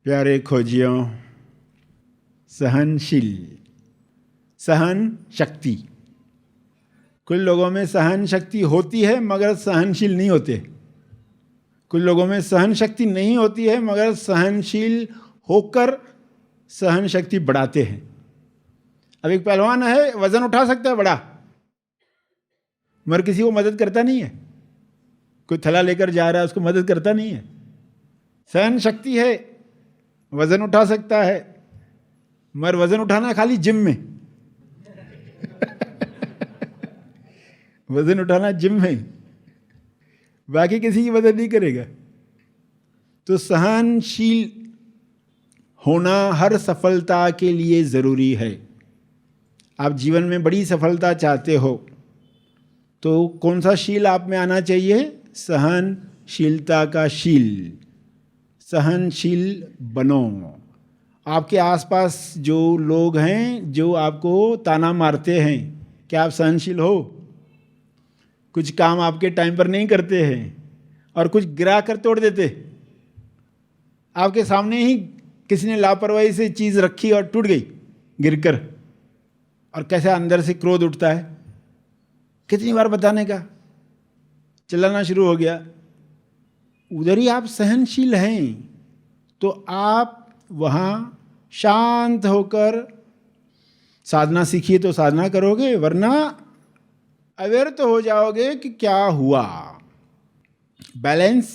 प्यारे खोजियों, सहनशील, सहन शक्ति। कुछ लोगों में सहन शक्ति होती है मगर सहनशील नहीं होते। कुछ लोगों में सहन शक्ति नहीं होती है मगर सहनशील होकर सहन शक्ति बढ़ाते हैं। अब एक पहलवान है, वजन उठा सकता है बड़ा, मगर किसी को मदद करता नहीं है। कोई थैला लेकर जा रहा है, उसको मदद करता नहीं है। सहन शक्ति है, वजन उठा सकता है, मगर वजन उठाना खाली जिम में वजन उठाना जिम में, बाकी किसी की मदद नहीं करेगा। तो सहनशील होना हर सफलता के लिए जरूरी है। आप जीवन में बड़ी सफलता चाहते हो तो कौन सा शील आप में आना चाहिए? सहनशीलता का शील। सहनशील बनो। आपके आसपास जो लोग हैं जो आपको ताना मारते हैं, क्या आप सहनशील हो? कुछ काम आपके टाइम पर नहीं करते हैं और कुछ गिरा कर तोड़ देते। आपके सामने ही किसी ने लापरवाही से चीज़ रखी और टूट गई गिरकर, और कैसे अंदर से क्रोध उठता है। कितनी बार बताने का, चिल्लाना शुरू हो गया। उधर ही आप सहनशील हैं तो आप वहाँ शांत होकर साधना सीखिए तो साधना करोगे, वरना अवेयर तो हो जाओगे कि क्या हुआ, बैलेंस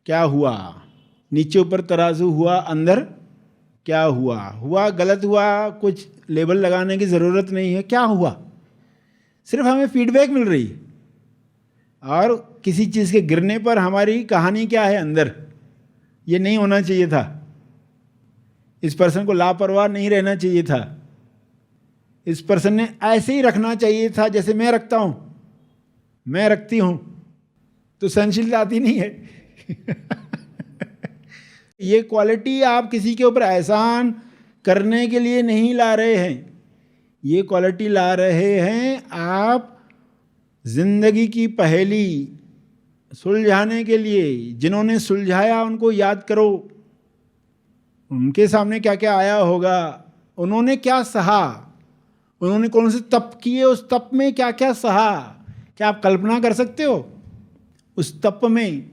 क्या हुआ, नीचे ऊपर तराजू हुआ, अंदर क्या हुआ, हुआ गलत हुआ, कुछ लेबल लगाने की ज़रूरत नहीं है। क्या हुआ? सिर्फ हमें फीडबैक मिल रही है, और किसी चीज़ के गिरने पर हमारी कहानी क्या है अंदर, ये नहीं होना चाहिए था, इस पर्सन को लापरवाह नहीं रहना चाहिए था, इस पर्सन ने ऐसे ही रखना चाहिए था जैसे मैं रखता हूँ, मैं रखती हूँ। तो सहनशीलता आती नहीं है ये क्वालिटी आप किसी के ऊपर एहसान करने के लिए नहीं ला रहे हैं, ये क्वालिटी ला रहे हैं आप जिंदगी की पहेली सुलझाने के लिए। जिन्होंने सुलझाया उनको याद करो, उनके सामने क्या क्या आया होगा, उन्होंने क्या सहा, उन्होंने कौन से तप किए, उस तप में क्या क्या सहा। क्या आप कल्पना कर सकते हो उस तप में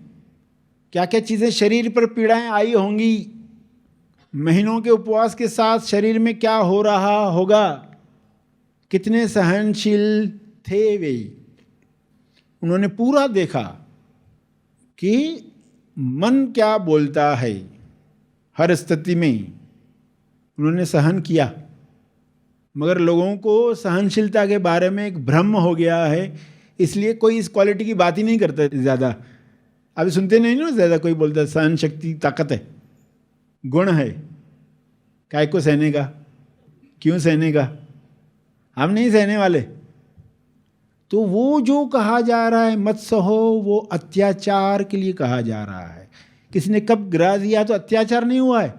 क्या क्या चीज़ें शरीर पर पीड़ाएं आई होंगी? महीनों के उपवास के साथ शरीर में क्या हो रहा होगा? कितने सहनशील थे वे। उन्होंने पूरा देखा कि मन क्या बोलता है। हर स्थिति में उन्होंने सहन किया, मगर लोगों को सहनशीलता के बारे में एक भ्रम हो गया है, इसलिए कोई इस क्वालिटी की बात ही नहीं करता ज़्यादा। अभी सुनते नहीं ना ज़्यादा, कोई बोलता है सहन शक्ति ताकत है, गुण है, काय को सहने का, क्यों सहने का, हम नहीं सहने वाले। तो वो जो कहा जा रहा है मत सहो, वो अत्याचार के लिए कहा जा रहा है। किसी ने कब गिरा दिया तो अत्याचार नहीं हुआ है।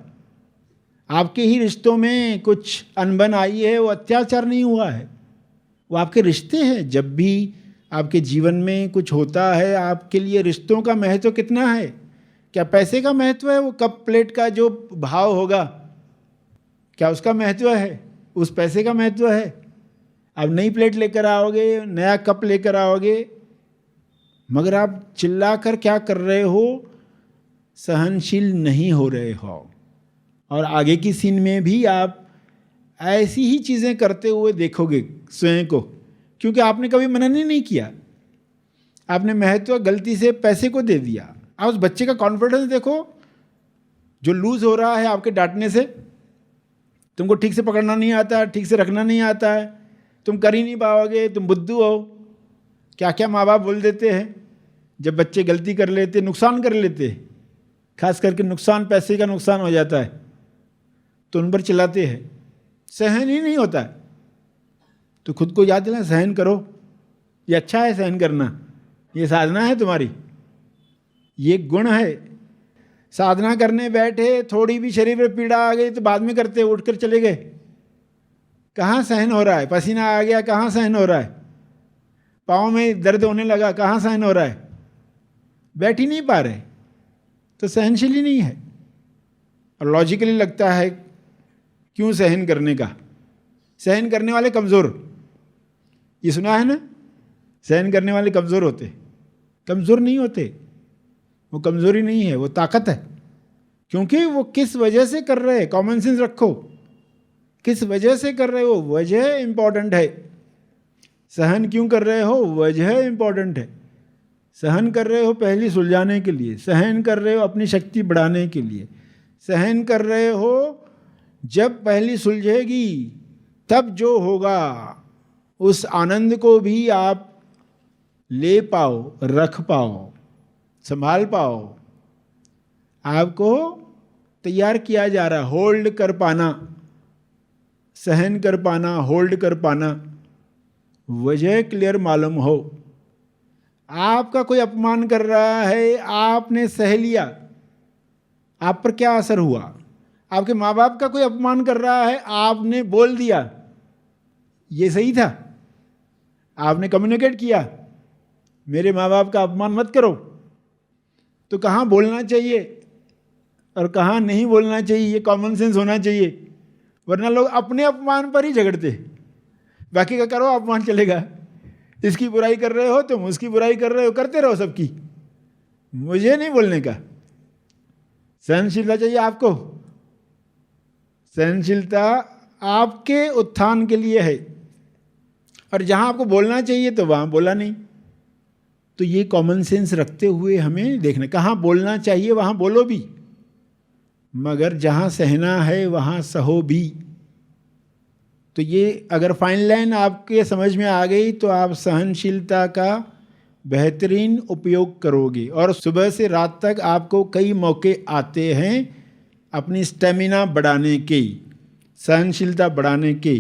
आपके ही रिश्तों में कुछ अनबन आई है, वो अत्याचार नहीं हुआ है, वो आपके रिश्ते हैं। जब भी आपके जीवन में कुछ होता है, आपके लिए रिश्तों का महत्व कितना है? क्या पैसे का महत्व है? वो कप प्लेट का जो भाव होगा, क्या उसका महत्व है? उस पैसे का महत्व है? आप नई प्लेट लेकर आओगे, नया कप लेकर आओगे, मगर आप चिल्लाकर क्या कर रहे हो? सहनशील नहीं हो रहे हो। और आगे की सीन में भी आप ऐसी ही चीज़ें करते हुए देखोगे स्वयं को, क्योंकि आपने कभी मनन ही नहीं किया। आपने महत्व गलती से पैसे को दे दिया। आप उस बच्चे का कॉन्फिडेंस देखो जो लूज हो रहा है आपके डांटने से। तुमको ठीक से पकड़ना नहीं आता, ठीक से रखना नहीं आता है, तुम कर ही नहीं पाओगे, तुम बुद्धू हो। क्या क्या माँ बाप बोल देते हैं जब बच्चे गलती कर लेते, नुकसान कर लेते, खास करके नुकसान, पैसे का नुकसान हो जाता है तो उन पर चिल्लाते हैं। सहन ही नहीं होता है। तो खुद को याद दिला, सहन करो, ये अच्छा है सहन करना, ये साधना है तुम्हारी, ये गुण है। साधना करने बैठे, थोड़ी भी शरीर में पीड़ा आ गई तो बाद में करते, उठकर चले गए, कहाँ सहन हो रहा है? पसीना आ गया, कहाँ सहन हो रहा है? पाँव में दर्द होने लगा, कहाँ सहन हो रहा है? बैठ ही नहीं पा रहे, तो सहनशील ही नहीं है। और लॉजिकली लगता है क्यों सहन करने का। सहन करने वाले कमज़ोर, ये सुना है ना, सहन करने वाले कमज़ोर होते। कमज़ोर नहीं होते, वो कमज़ोरी नहीं है, वो ताकत है। क्योंकि वो किस वजह से कर रहे हैं, कॉमन सेंस रखो, किस वजह से कर रहे हो, वजह इंपॉर्टेंट है। सहन क्यों कर रहे हो, वजह इंपॉर्टेंट है। सहन कर रहे हो पहली सुलझाने के लिए, सहन कर रहे हो अपनी शक्ति बढ़ाने के लिए, सहन कर रहे हो जब पहली सुलझेगी तब जो होगा उस आनंद को भी आप ले पाओ, रख पाओ, संभाल पाओ। आपको तैयार किया जा रहा है, होल्ड कर पाना, सहन कर पाना, होल्ड कर पाना। वजह क्लियर मालूम हो। आपका कोई अपमान कर रहा है, आपने सह लिया, आप पर क्या असर हुआ? आपके माँ बाप का कोई अपमान कर रहा है, आपने बोल दिया, ये सही था, आपने कम्युनिकेट किया, मेरे माँ बाप का अपमान मत करो। तो कहाँ बोलना चाहिए और कहाँ नहीं बोलना चाहिए, ये कॉमन सेंस होना चाहिए। वरना लोग अपने अपमान पर ही झगड़ते, बाकी का करो अपमान चलेगा। इसकी बुराई कर रहे हो तुम, उसकी बुराई कर रहे हो, करते रहो सबकी, मुझे नहीं बोलने का। सहनशीलता चाहिए आपको। सहनशीलता आपके उत्थान के लिए है, और जहाँ आपको बोलना चाहिए तो वहाँ बोला नहीं। तो ये कॉमन सेंस रखते हुए हमें देखना, कहाँ बोलना चाहिए वहाँ बोलो भी, मगर जहाँ सहना है वहाँ सहो भी। तो ये अगर फाइन लाइन आपके समझ में आ गई तो आप सहनशीलता का बेहतरीन उपयोग करोगे। और सुबह से रात तक आपको कई मौके आते हैं अपनी स्टेमिना बढ़ाने के, सहनशीलता बढ़ाने के,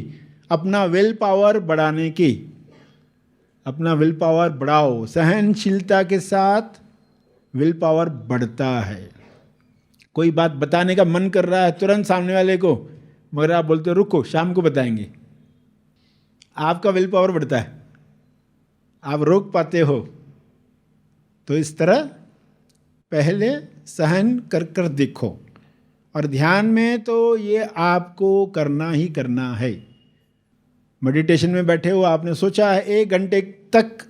अपना विल पावर बढ़ाने के। अपना विल पावर बढ़ाओ, सहनशीलता के साथ विल पावर बढ़ता है। कोई बात बताने का मन कर रहा है तुरंत सामने वाले को, मगर आप बोलते हो रुको शाम को बताएंगे, आपका विल पावर बढ़ता है, आप रोक पाते हो। तो इस तरह पहले सहन कर कर देखो। और ध्यान में तो ये आपको करना ही करना है। मेडिटेशन में बैठे हो, आपने सोचा है 1 घंटे तक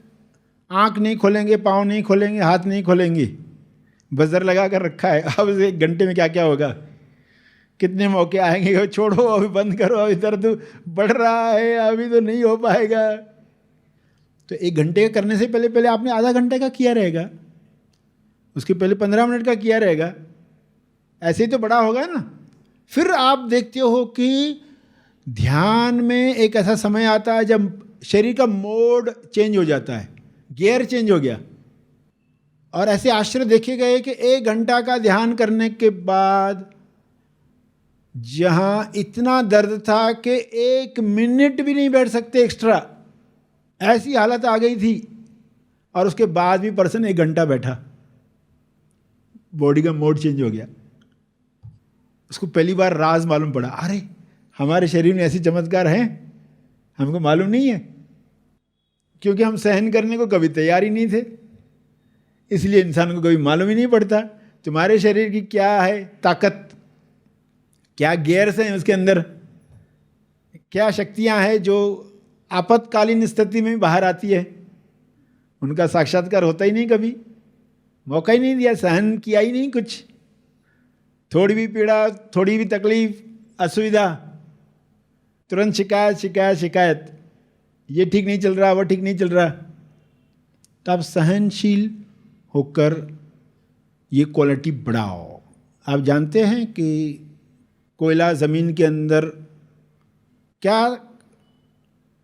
आंख नहीं खोलेंगे, पाँव नहीं खोलेंगे, हाथ नहीं खोलेंगे, बजर लगा कर रखा है। अब इस 1 घंटे में क्या क्या होगा, कितने मौके आएंगे, छोड़ो अभी बंद करो, अभी दर्द बढ़ रहा है, अभी तो नहीं हो पाएगा। तो 1 घंटे का करने से पहले पहले आपने आधा घंटे का किया रहेगा, उसके पहले 15 मिनट का किया रहेगा, ऐसे ही तो बड़ा होगा ना। फिर आप देखते हो कि ध्यान में एक ऐसा समय आता है जब शरीर का मोड चेंज हो जाता है, गियर चेंज हो गया। और ऐसे आश्चर्य देखे गए कि 1 घंटा का ध्यान करने के बाद जहां इतना दर्द था कि 1 मिनट भी नहीं बैठ सकते एक्स्ट्रा, ऐसी हालत आ गई थी, और उसके बाद भी पर्सन 1 घंटा बैठा, बॉडी का मोड चेंज हो गया। उसको पहली बार राज मालूम पड़ा, अरे हमारे शरीर में ऐसी चमत्कार हैं, हमको मालूम नहीं है, क्योंकि हम सहन करने को कभी तैयार ही नहीं थे, इसलिए इंसान को कभी मालूम ही नहीं पड़ता तुम्हारे शरीर की क्या है ताकत, क्या गियर्स हैं उसके अंदर, क्या शक्तियां हैं जो आपातकालीन स्थिति में बाहर आती है। उनका साक्षात्कार होता ही नहीं, कभी मौका ही नहीं दिया, सहन किया ही नहीं कुछ। थोड़ी भी पीड़ा, थोड़ी भी तकलीफ, असुविधा, तुरंत शिकायत शिकायत शिकायत, ये ठीक नहीं चल रहा, वो ठीक नहीं चल रहा। तो आप सहनशील होकर ये क्वालिटी बढ़ाओ। आप जानते हैं कि कोयला ज़मीन के अंदर क्या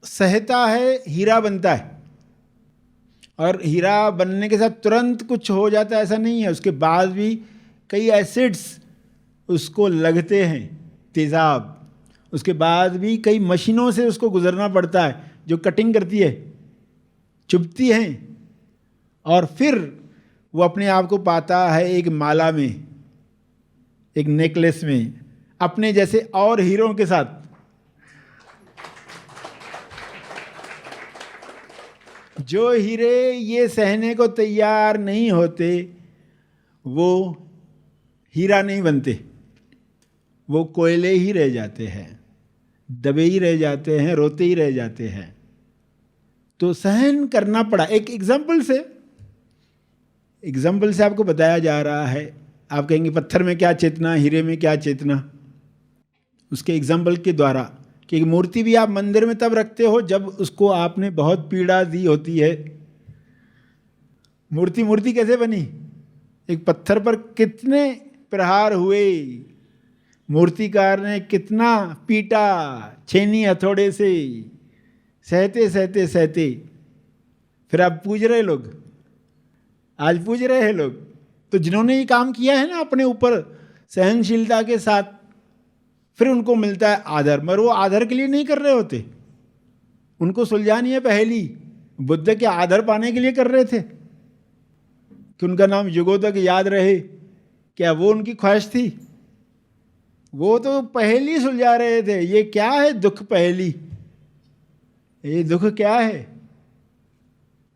सहता है, हीरा बनता है, और हीरा बनने के साथ तुरंत कुछ हो जाता है ऐसा नहीं है, उसके बाद भी कई एसिड्स उसको लगते हैं, तेज़ाब, उसके बाद भी कई मशीनों से उसको गुजरना पड़ता है जो कटिंग करती है, चुभती हैं, और फिर वो अपने आप को पाता है एक माला में, एक नेकलेस में, अपने जैसे और हीरों के साथ। जो हीरे ये सहने को तैयार नहीं होते वो हीरा नहीं बनते। वो कोयले ही रह जाते हैं, दबे ही रह जाते हैं, रोते ही रह जाते हैं। तो सहन करना पड़ा। एक एग्जाम्पल से आपको बताया जा रहा है। आप कहेंगे पत्थर में क्या चेतना, हीरे में क्या चेतना। उसके एग्जाम्पल के द्वारा कि मूर्ति भी आप मंदिर में तब रखते हो जब उसको आपने बहुत पीड़ा दी होती है। मूर्ति कैसे बनी? एक पत्थर पर कितने प्रहार हुए, मूर्तिकार ने कितना पीटा, छेनी हथौड़े से, सहते सहते सहते। फिर आप पूज रहे लोग, आज पूज रहे हैं लोग। तो जिन्होंने ये काम किया है ना अपने ऊपर सहनशीलता के साथ, फिर उनको मिलता है आदर। मगर वो आदर के लिए नहीं कर रहे होते, उनको सुलझानी है पहेली। बुद्ध के आदर पाने के लिए कर रहे थे कि उनका नाम युगों तक याद रहे। क्या वो उनकी ख्वाहिश थी? वो तो पहेली सुलझा रहे थे। ये क्या है दुख पहेली, ये दुख क्या है?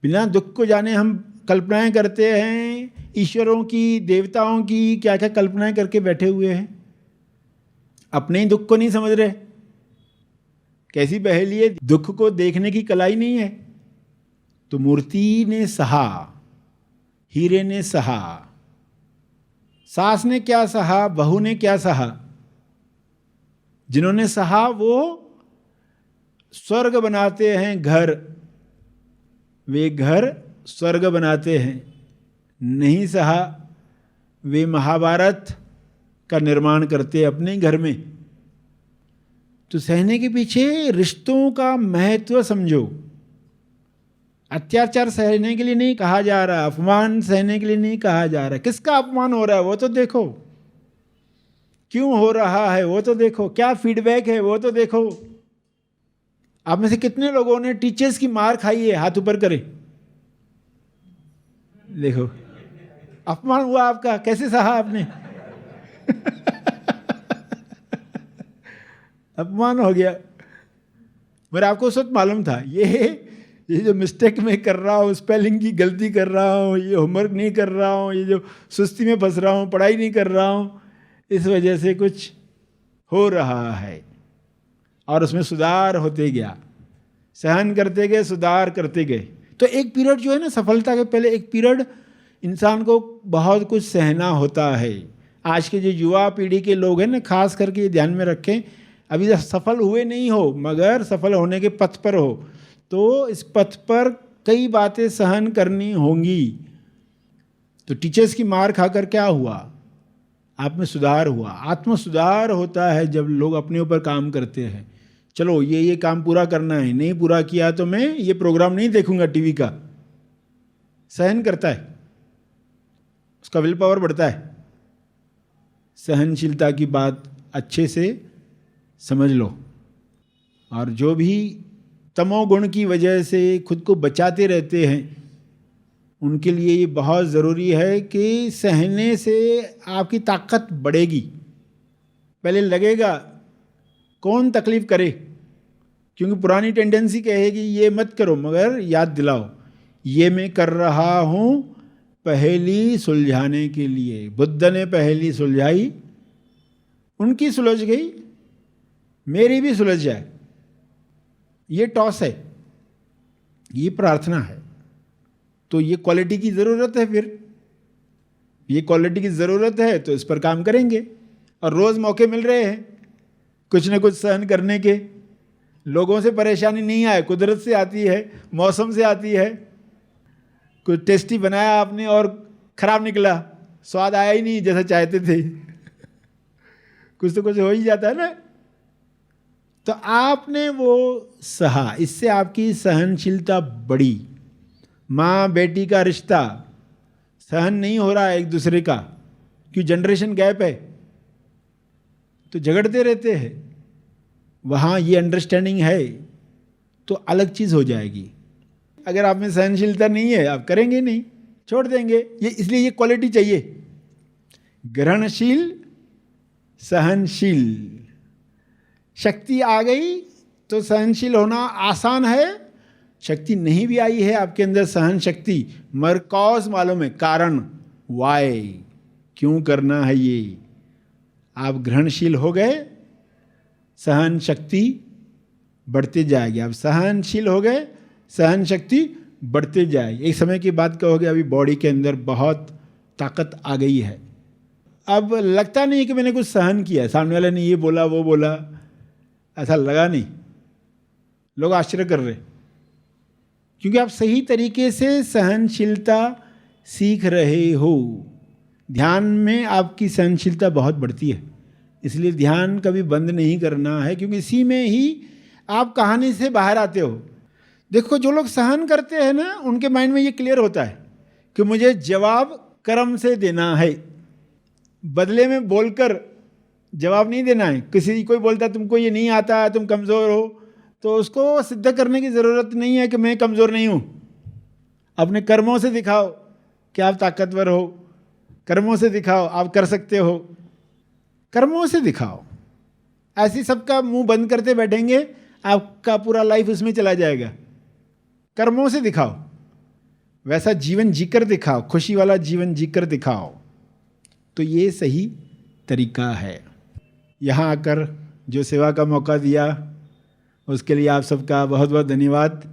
बिना दुख को जाने हम कल्पनाएं करते हैं, ईश्वरों की, देवताओं की, क्या क्या कल्पनाएं करके बैठे हुए हैं। अपने ही दुख को नहीं समझ रहे। कैसी पहेली है, दुख को देखने की कला ही नहीं है। तो मूर्ति ने सहा, हीरे ने सहा, सास ने क्या सहा, बहू ने क्या सहा। जिन्होंने सहा वो स्वर्ग बनाते हैं घर, वे घर स्वर्ग बनाते हैं। नहीं सहा वे महाभारत का निर्माण करते हैं अपने घर में। तो सहने के पीछे रिश्तों का महत्व समझो। अत्याचार सहने के लिए नहीं कहा जा रहा, अपमान सहने के लिए नहीं कहा जा रहा। किसका अपमान हो रहा है वो तो देखो, क्यों हो रहा है वो तो देखो, क्या फीडबैक है वो तो देखो। आप में से कितने लोगों ने टीचर्स की मार खाई है? हाथ ऊपर करें, देखो अपमान हुआ आपका, कैसे सहा आपने? अपमान हो गया। मगर आपको उस वक्त मालूम था ये जो मिस्टेक मैं कर रहा हूँ, स्पेलिंग की गलती कर रहा हूँ, ये होमवर्क नहीं कर रहा हूँ, ये जो सुस्ती में फंस रहा हूँ, पढ़ाई नहीं कर रहा हूँ, इस वजह से कुछ हो रहा है। और उसमें सुधार होते गया, सहन करते गए, सुधार करते गए। तो एक पीरियड जो है ना, सफलता के पहले एक पीरियड इंसान को बहुत कुछ सहना होता है। आज के जो युवा पीढ़ी के लोग हैं ना, खास करके ये ध्यान में रखें, अभी तक सफल हुए नहीं हो मगर सफल होने के पथ पर हो, तो इस पथ पर कई बातें सहन करनी होंगी। तो टीचर्स की मार खाकर क्या हुआ? आप में सुधार हुआ। आत्म सुधार होता है जब लोग अपने ऊपर काम करते हैं। चलो ये काम पूरा करना है, नहीं पूरा किया तो मैं ये प्रोग्राम नहीं देखूंगा टीवी का। सहन करता है, उसका विल पावर बढ़ता है। सहनशीलता की बात अच्छे से समझ लो। और जो भी तमोगुण की वजह से खुद को बचाते रहते हैं, उनके लिए ये बहुत ज़रूरी है कि सहने से आपकी ताकत बढ़ेगी। पहले लगेगा कौन तकलीफ़ करे, क्योंकि पुरानी टेंडेंसी कहेगी ये मत करो, मगर याद दिलाओ ये मैं कर रहा हूँ पहेली सुलझाने के लिए। बुद्ध ने पहेली सुलझाई, उनकी सुलझ गई, मेरी भी सुलझ जाए। ये टॉस है, ये प्रार्थना है। तो ये क्वालिटी की ज़रूरत है। फिर ये क्वालिटी की ज़रूरत है तो इस पर काम करेंगे। और रोज़ मौके मिल रहे हैं कुछ न कुछ सहन करने के। लोगों से परेशानी नहीं आए, कुदरत से आती है, मौसम से आती है। कुछ टेस्टी बनाया आपने और ख़राब निकला, स्वाद आया ही नहीं जैसा चाहते थे। कुछ तो कुछ हो ही जाता है ना। तो आपने वो सहा, इससे आपकी सहनशीलता बढ़ी। माँ बेटी का रिश्ता सहन नहीं हो रहा है एक दूसरे का, क्योंकि जनरेशन गैप है, तो झगड़ते रहते हैं। वहाँ ये अंडरस्टैंडिंग है तो अलग चीज़ हो जाएगी। अगर आप में सहनशीलता नहीं है, आप करेंगे नहीं, छोड़ देंगे। ये इसलिए ये क्वालिटी चाहिए, ग्रहणशील, सहनशील। शक्ति आ गई तो सहनशील होना आसान है। शक्ति नहीं भी आई है आपके अंदर सहन शक्ति, मगर कॉज मालूम है, कारण, वाई, क्यों करना है ये। आप ग्रहणशील हो गए, सहन शक्ति बढ़ती जाएगी। आप सहनशील हो गए, सहन शक्ति बढ़ती जाएगी। एक समय की बात कहोगे अभी बॉडी के अंदर बहुत ताकत आ गई है, अब लगता नहीं कि मैंने कुछ सहन किया, सामने वाले ने ये बोला वो बोला, ऐसा लगा नहीं। लोग आश्चर्य कर रहे, क्योंकि आप सही तरीके से सहनशीलता सीख रहे हो। ध्यान में आपकी सहनशीलता बहुत बढ़ती है, इसलिए ध्यान कभी बंद नहीं करना है, क्योंकि इसी में ही आप कहानी से बाहर आते हो। देखो, जो लोग सहन करते हैं ना, उनके माइंड में ये क्लियर होता है कि मुझे जवाब कर्म से देना है, बदले में बोलकर जवाब नहीं देना है। किसी कोई बोलता है तुमको ये नहीं आता, तुम कमज़ोर हो, तो उसको सिद्ध करने की ज़रूरत नहीं है कि मैं कमज़ोर नहीं हूँ। अपने कर्मों से दिखाओ कि आप ताकतवर हो, कर्मों से दिखाओ आप कर सकते हो, कर्मों से दिखाओ। ऐसे सबका मुंह बंद करते बैठेंगे, आपका पूरा लाइफ उसमें चला जाएगा। कर्मों से दिखाओ, वैसा जीवन जीकर दिखाओ, खुशी वाला जीवन जीकर दिखाओ, तो ये सही तरीका है। यहाँ आकर जो सेवा का मौका दिया उसके लिए आप सबका बहुत बहुत धन्यवाद।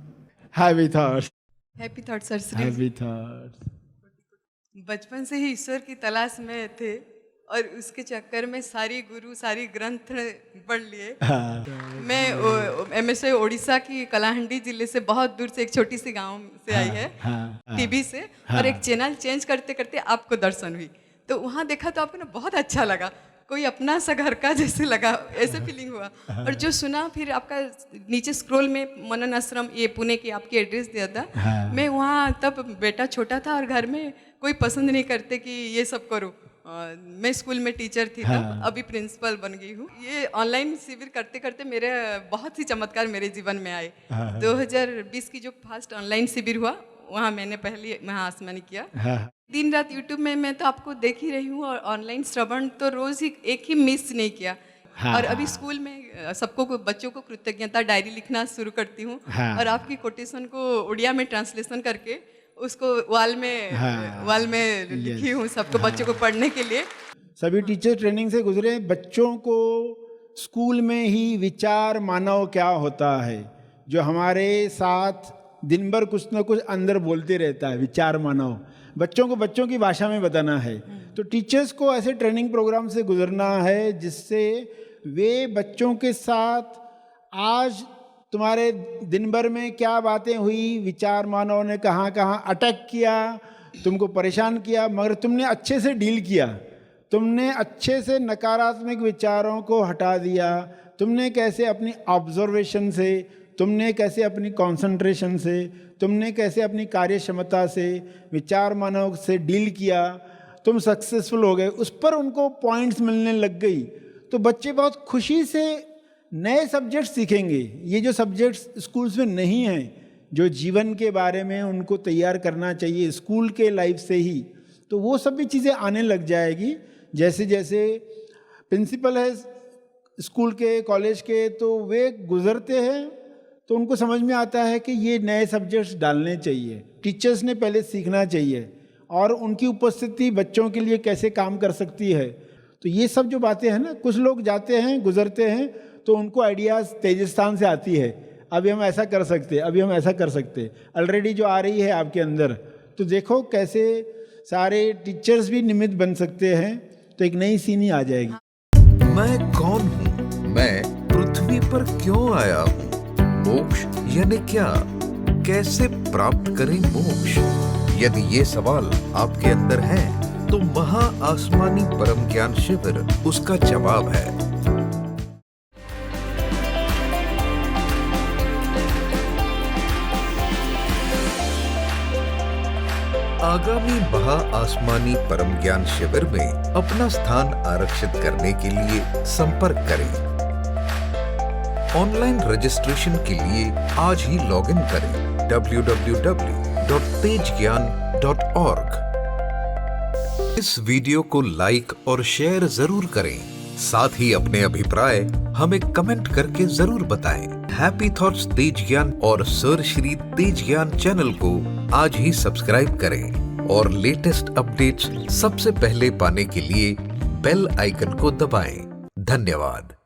Happy thoughts, happy thoughts sir. Happy thoughts. बचपन से ही ईश्वर की तलाश में थे और उसके चक्कर में सारी गुरु सारी ग्रंथ पढ़ लिए। मैं एमएसए उड़ीसा की कलाहंडी जिले से, बहुत दूर से, एक छोटी सी गांव से आई है, टीवी से, और एक चैनल चेंज करते करते आपको दर्शन हुई, तो वहाँ देखा तो आपको ना बहुत अच्छा लगा, कोई अपना सा घर का जैसे लगा, ऐसे फीलिंग हुआ। और जो सुना, फिर आपका नीचे स्क्रॉल में मनन आश्रम, ये पुणे की आपकी एड्रेस दिया था। मैं वहाँ, तब बेटा छोटा था और घर में कोई पसंद नहीं करते कि ये सब करो। मैं स्कूल में टीचर थी तब, अभी प्रिंसिपल बन गई हूँ। ये ऑनलाइन शिविर करते करते मेरे बहुत ही चमत्कार मेरे जीवन में आए। 2020 की जो फर्स्ट ऑनलाइन शिविर हुआ, वहाँ मैंने पहली महाआसमानी किया। दिन रात यूट्यूब में मैं तो आपको देख ही रही हूँ, और ऑनलाइन श्रवण तो रोज ही एक ही मिस नहीं किया। और अभी स्कूल में सबको बच्चों को कृतज्ञता डायरी लिखना शुरू करती हूँ, और आपकी कोटेशन को उड़िया में ट्रांसलेशन करके उसको वाल में लिखी हूँ सबको, बच्चों को पढ़ने के लिए। सभी टीचर ट्रेनिंग से गुजरे। बच्चों को स्कूल में ही विचार मानव क्या होता है, जो हमारे साथ दिन भर कुछ ना कुछ अंदर बोलते रहता है, विचार मानव, बच्चों को बच्चों की भाषा में बताना है। तो टीचर्स को ऐसे ट्रेनिंग प्रोग्राम से गुजरना है जिससे वे बच्चों के साथ आज तुम्हारे दिन भर में क्या बातें हुई, विचार मानव ने कहाँ कहाँ अटैक किया, तुमको परेशान किया, मगर तुमने अच्छे से डील किया, तुमने अच्छे से नकारात्मक विचारों को हटा दिया, तुमने कैसे अपनी ऑब्जर्वेशन से, तुमने कैसे अपनी कंसंट्रेशन से, तुमने कैसे अपनी कार्य क्षमता से विचार मानव से डील किया, तुम सक्सेसफुल हो गए। उस पर उनको पॉइंट्स मिलने लग गई, तो बच्चे बहुत खुशी से नए सब्जेक्ट सीखेंगे। ये जो सब्जेक्ट्स स्कूल्स में नहीं हैं, जो जीवन के बारे में उनको तैयार करना चाहिए स्कूल के लाइफ से ही, तो वो सब भी चीज़ें आने लग जाएगी। जैसे जैसे प्रिंसिपल है स्कूल के, कॉलेज के, तो वे गुजरते हैं तो उनको समझ में आता है कि ये नए सब्जेक्ट्स डालने चाहिए, टीचर्स ने पहले सीखना चाहिए, और उनकी उपस्थिति बच्चों के लिए कैसे काम कर सकती है। तो ये सब जो बातें हैं ना, कुछ लोग जाते हैं, गुजरते हैं, तो उनको आइडियाज़ तेजस्थान से आती है, अभी हम ऐसा कर सकते, अभी हम ऐसा कर सकते, ऑलरेडी जो आ रही है आपके अंदर। तो देखो कैसे सारे टीचर्स भी निमित्त बन सकते हैं, तो एक नई सीनी आ जाएगी। मैं कौन हूँ? मैं पृथ्वी पर क्यों आया हूँ? मोक्ष यानी क्या? कैसे प्राप्त करें मोक्ष? यदि ये सवाल आपके अंदर हैं, तो महा आसमानी परम ज्ञान शिविर उसका जवाब है। आगामी महा आसमानी परम ज्ञान शिविर में अपना स्थान आरक्षित करने के लिए संपर्क करें। ऑनलाइन रजिस्ट्रेशन के लिए आज ही लॉगिन करें www.tejgyan.org। इस वीडियो को लाइक और शेयर जरूर करें, साथ ही अपने अभिप्राय हमें कमेंट करके जरूर बताएं। हैप्पी थॉट्स तेज ज्ञान और सर श्री तेज ज्ञान चैनल को आज ही सब्सक्राइब करें और लेटेस्ट अपडेट्स सबसे पहले पाने के लिए बेल आइकन को दबाएं। धन्यवाद।